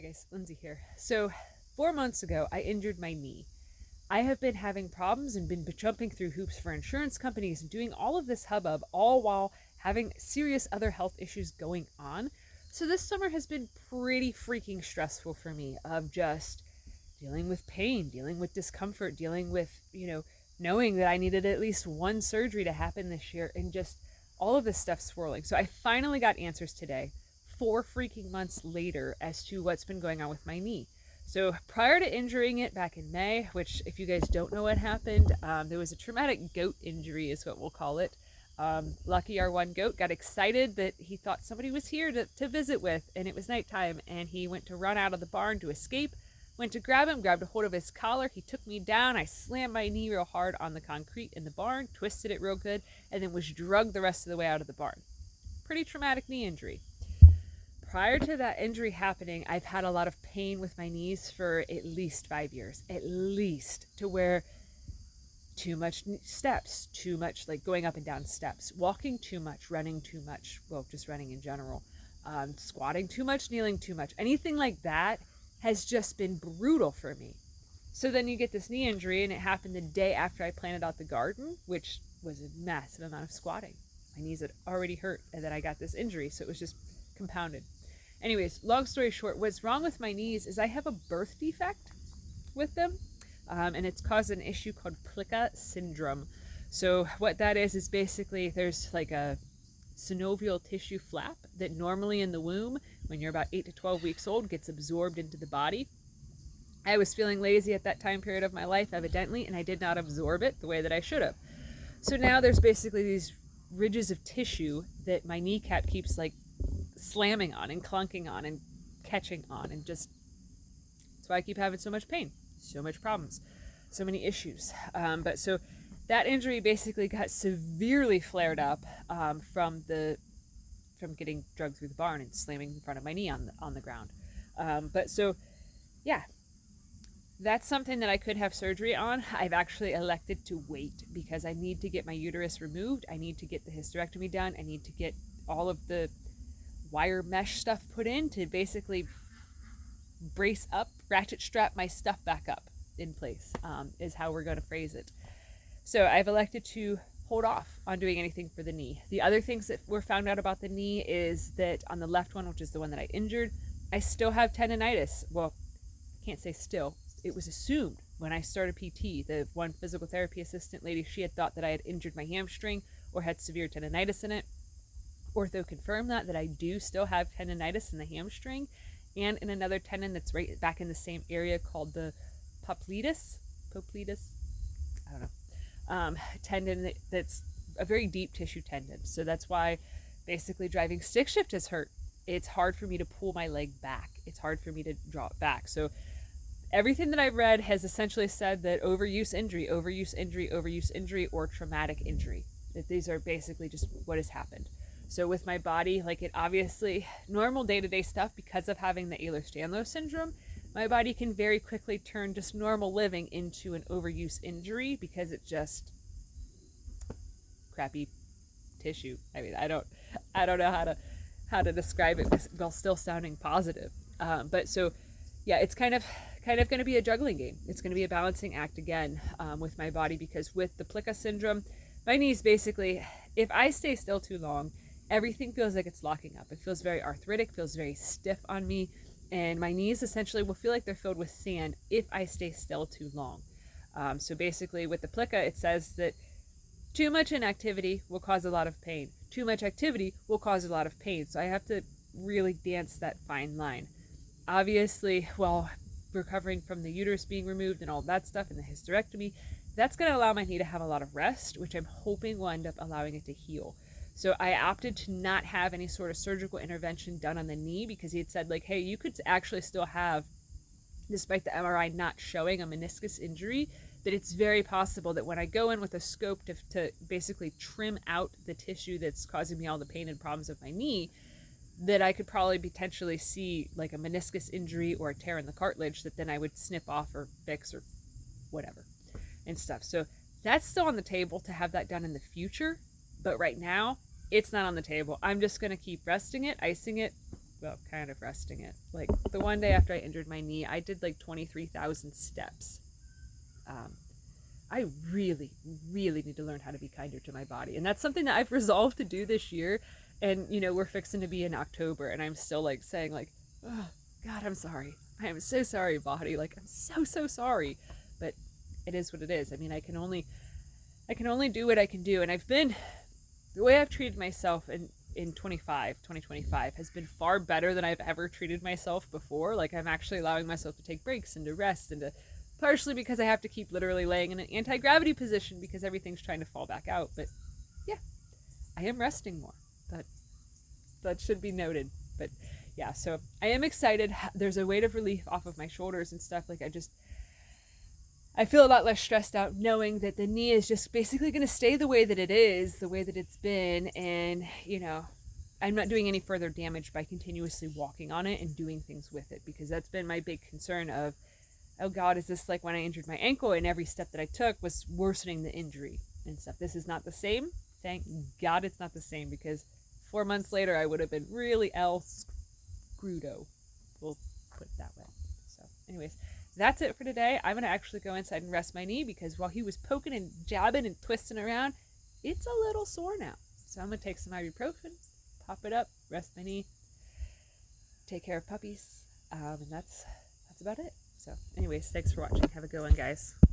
Hi guys, Lindsay here. So, 4 months ago, I injured my knee. I have been having problems and been jumping through hoops for insurance companies and doing all of this hubbub, all while having serious other health issues going on. So, this summer has been pretty freaking stressful for me of just dealing with pain, dealing with discomfort, dealing with, knowing that I needed at least one surgery to happen this year and just all of this stuff swirling. So I finally got answers today, 4 freaking months later, as to what's been going on with my knee. So prior to injuring it back in May, which if you guys don't know what happened, there was a traumatic goat injury is what we'll call it. Lucky our one goat got excited that he thought somebody was here to visit with, and it was nighttime, and he went to run out of the barn to escape. Went to grab him, grabbed a hold of his collar. He took me down. I slammed my knee real hard on the concrete in the barn, twisted it real good, and then was drugged the rest of the way out of the barn. Pretty traumatic knee injury. Prior to that injury happening, I've had a lot of pain with my knees for at least 5 years. At least, to where too much steps, too much like going up and down steps, walking too much, running too much, well, just running in general, squatting too much, kneeling too much, anything like that has just been brutal for me. So then you get this knee injury, and it happened the day after I planted out the garden, which was a massive amount of squatting. My knees had already hurt, and then I got this injury, so it was just compounded. Anyways, long story short, what's wrong with my knees is I have a birth defect with them, and it's caused an issue called Ehlers Syndrome. So what that is basically there's like a synovial tissue flap that normally in the womb, when you're about 8 to 12 weeks old, gets absorbed into the body. I was feeling lazy at that time period of my life, evidently, and I did not absorb it the way that I should have. So now there's basically these ridges of tissue that my kneecap keeps like slamming on and clunking on and catching on, and just that's why I keep having so much pain, so much problems, so many issues. But so that injury basically got severely flared up from getting drugged through the barn and slamming in front of my knee on the ground. But so, yeah, that's something that I could have surgery on. I've actually elected to wait because I need to get my uterus removed. I need to get the hysterectomy done. I need to get all of the wire mesh stuff put in to basically brace up, ratchet strap my stuff back up in place, is how we're going to phrase it. So I've elected to hold off on doing anything for the knee. The other things that were found out about the knee is that on the left one, which is the one that I injured, I still have tendonitis. Well, I can't say still. It was assumed when I started PT, the one physical therapy assistant lady, she had thought that I had injured my hamstring or had severe tendonitis in it. Ortho confirmed that I do still have tendonitis in the hamstring and in another tendon that's right back in the same area called the popliteus, I don't know, tendon that's a very deep tissue tendon. So that's why basically driving stick shift has hurt. It's hard for me to pull my leg back. It's hard for me to draw it back. So everything that I've read has essentially said that overuse injury, or traumatic injury. That these are basically just what has happened. So with my body, like it obviously, normal day-to-day stuff, because of having the Ehlers Danlos Syndrome, my body can very quickly turn just normal living into an overuse injury because it's just crappy tissue. I mean, I don't know how to describe it while still sounding positive. But so, yeah, it's kind of going to be a juggling game. It's going to be a balancing act again with my body, because with the Ehlers syndrome, my knees basically, if I stay still too long, everything feels like it's locking up. It feels very arthritic, feels very stiff on me, and my knees essentially will feel like they're filled with sand if I stay still too long. So basically with the plica, it says that too much inactivity will cause a lot of pain. Too much activity will cause a lot of pain. So I have to really dance that fine line. Obviously, while recovering from the uterus being removed and all that stuff and the hysterectomy, that's going to allow my knee to have a lot of rest, which I'm hoping will end up allowing it to heal. So I opted to not have any sort of surgical intervention done on the knee because he had said, like, hey, you could actually still have, despite the MRI not showing a meniscus injury, that it's very possible that when I go in with a scope to basically trim out the tissue that's causing me all the pain and problems of my knee, that I could probably potentially see like a meniscus injury or a tear in the cartilage that then I would snip off or fix or whatever and stuff. So that's still on the table to have that done in the future. But right now, it's not on the table. I'm just going to keep resting it, icing it, well, kind of resting it. Like the one day after I injured my knee, I did like 23,000 steps. Um, I really, really need to learn how to be kinder to my body. And that's something that I've resolved to do this year. And, you know, we're fixing to be in October, and I'm still like saying, like, oh, God, I'm sorry. I am so sorry, body. Like, I'm so, so sorry. But it is what it is. I mean, I can only do what I can do. And the way I've treated myself in 2025 has been far better than I've ever treated myself before. Like, I'm actually allowing myself to take breaks and to rest, and to, partially because I have to keep literally laying in an anti-gravity position because everything's trying to fall back out. But yeah, I am resting more. That should be noted. But yeah, so I am excited. There's a weight of relief off of my shoulders and stuff. Like, I feel a lot less stressed out knowing that the knee is just basically going to stay the way that it is, the way that it's been. And, you know, I'm not doing any further damage by continuously walking on it and doing things with it, because that's been my big concern of, oh God, is this like when I injured my ankle and every step that I took was worsening the injury and stuff? This is not the same. Thank God it's not the same, because 4 months later I would have been really screwdo. We'll put it that way. So anyways, that's it for today. I'm going to actually go inside and rest my knee, because while he was poking and jabbing and twisting around, it's a little sore now. So I'm going to take some ibuprofen, pop it up, rest my knee, take care of puppies, and that's about it. So anyways, thanks for watching. Have a good one, guys.